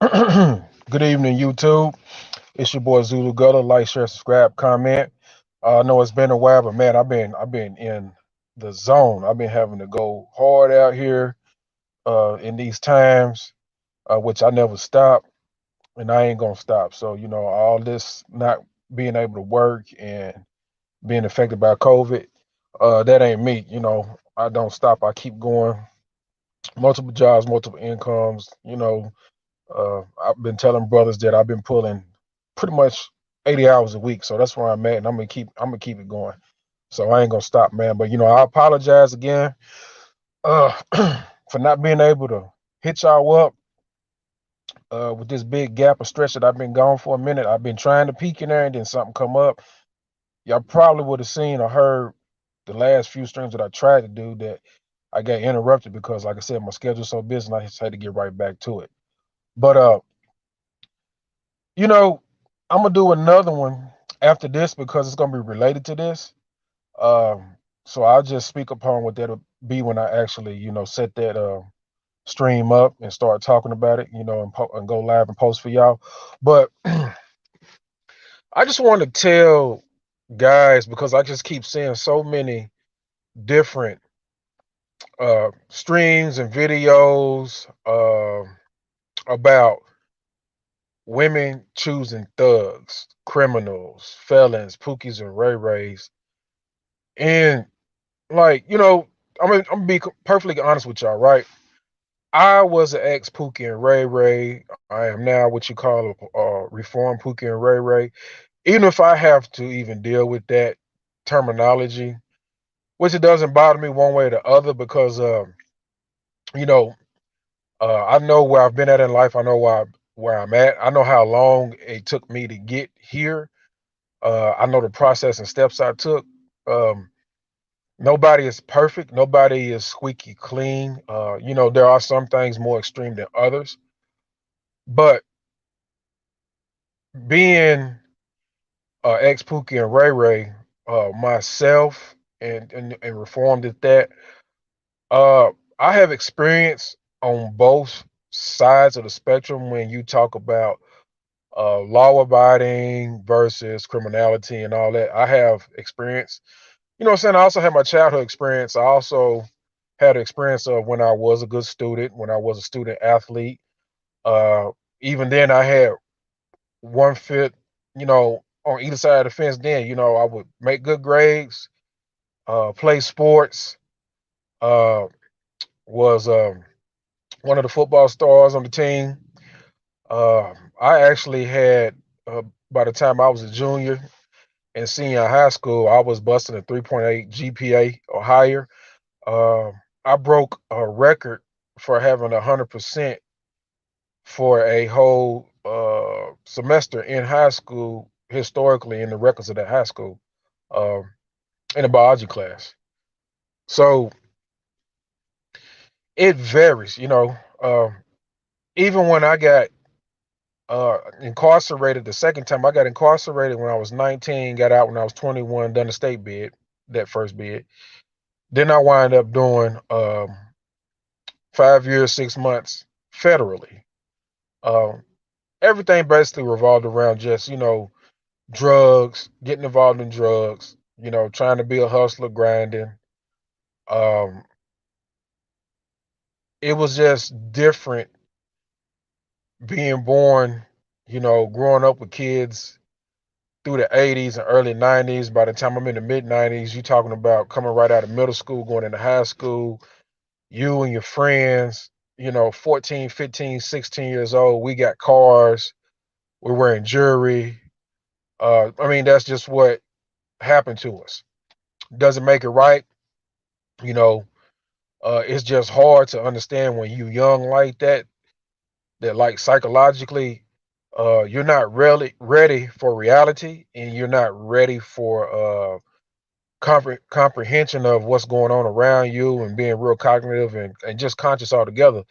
Good evening, YouTube. It's your boy ZuluGullah. Like, share, subscribe, comment. I know it's been a while, but man, I've been in the zone. I've been having to go hard out here in these times, which I never stop, and I ain't gonna stop. So all this not being able to work and being affected by COVID, that ain't me. I don't stop. I keep going. Multiple jobs, multiple incomes. I've been telling brothers that I've been pulling pretty much 80 hours a week, so that's where I'm at, and I'm gonna keep it going. So I ain't gonna stop, man. But I apologize again uh, for not being able to hit y'all up with this big gap of stretch that I've been gone for a minute. I've been trying to peek in there, and then something come up. Y'all probably would have seen or heard the last few streams that I tried to do that I got interrupted because, like I said, my schedule's so busy, and I just had to get right back to it. But You know, I'm gonna do another one after this because it's gonna be related to this. So I'll just speak upon what that'll be when I actually, set that stream up and start talking about it, and go live and post for y'all. But I just want to tell guys because I just keep seeing so many different streams and videos about women choosing thugs, criminals, felons, Pookies, and Ray Rays. And like, I'm gonna be perfectly honest with y'all, right? I was an ex Pookie and Ray Ray. I am now what you call a reformed Pookie and Ray Ray. Even if I have to even deal with that terminology, which it doesn't bother me one way or the other because, you know, I know where I've been at in life. I know where I'm at. I know how long it took me to get here. I know the process and steps I took. Um, Nobody is perfect. Nobody is squeaky clean. There are some things more extreme than others. But being ex Pookie and Ray Ray, myself and reformed at that, uh, I have experience on both sides of the spectrum when you talk about law abiding versus criminality and all that. I have experience. You know what I'm saying? I also had my childhood experience. I also had experience of when I was a good student, when I was a student athlete. Uh, Even then, I had one fit, on either side of the fence. Then, I would make good grades, play sports, uh, was one of the football stars on the team. I actually had, by the time I was a junior in senior high school, I was busting a 3.8 GPA or higher. Uh, I broke a record for having 100% for a whole semester in high school, historically in the records of that high school, um, in a biology class. So it varies, even when I got incarcerated the second time, I got incarcerated when I was 19, got out when I was 21, done the state bid, that first bid. Then I wind up doing 5 years, 6 months federally. Um, Everything basically revolved around just, drugs, getting involved in drugs, trying to be a hustler, grinding. Um, it was just different being born, growing up with kids through the 80s and early 90s. By the time I'm in the mid 90s, you talking about coming right out of middle school, going into high school, you and your friends, 14, 15, 16 years old, we got cars, we're wearing jewelry. I mean, that's just what happened to us. Doesn't make it right, you know. It's just hard to understand when you young like that. That like psychologically, you're not really ready for reality, and you're not ready for comprehension of what's going on around you, and being real cognitive and just conscious altogether.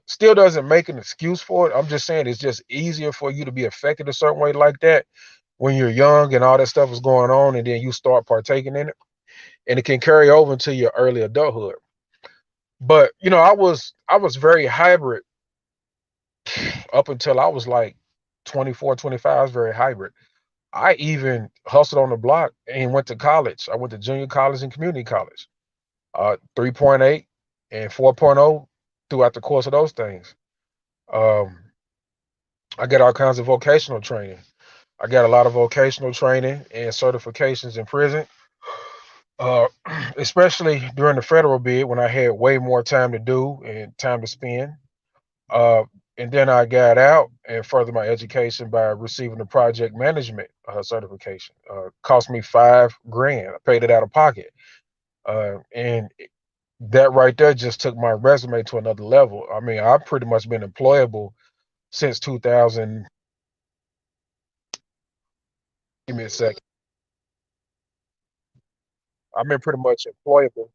Still doesn't make an excuse for it. I'm just saying it's just easier for you to be affected a certain way like that when you're young and all that stuff is going on, and then you start partaking in it, and it can carry over into your early adulthood. But I was very hybrid up until I was like 24, 25, I was very hybrid. I even hustled on the block and went to college. I went to junior college and community college. 3.8 and 4.0 throughout the course of those things. Um, I get all kinds of vocational training. I got a lot of vocational training and certifications in prison, uh, especially during the federal bid when I had way more time to do and time to spend. Uh, and then I got out and furthered my education by receiving the project management certification. Cost me 5 grand. I paid it out of pocket. And that right there just took my resume to another level. I mean, I've pretty much been employable since 2000. Give me a second. I've been pretty much employable.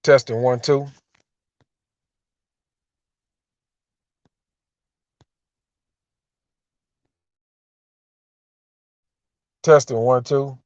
Testing 1 2. Testing 1 2.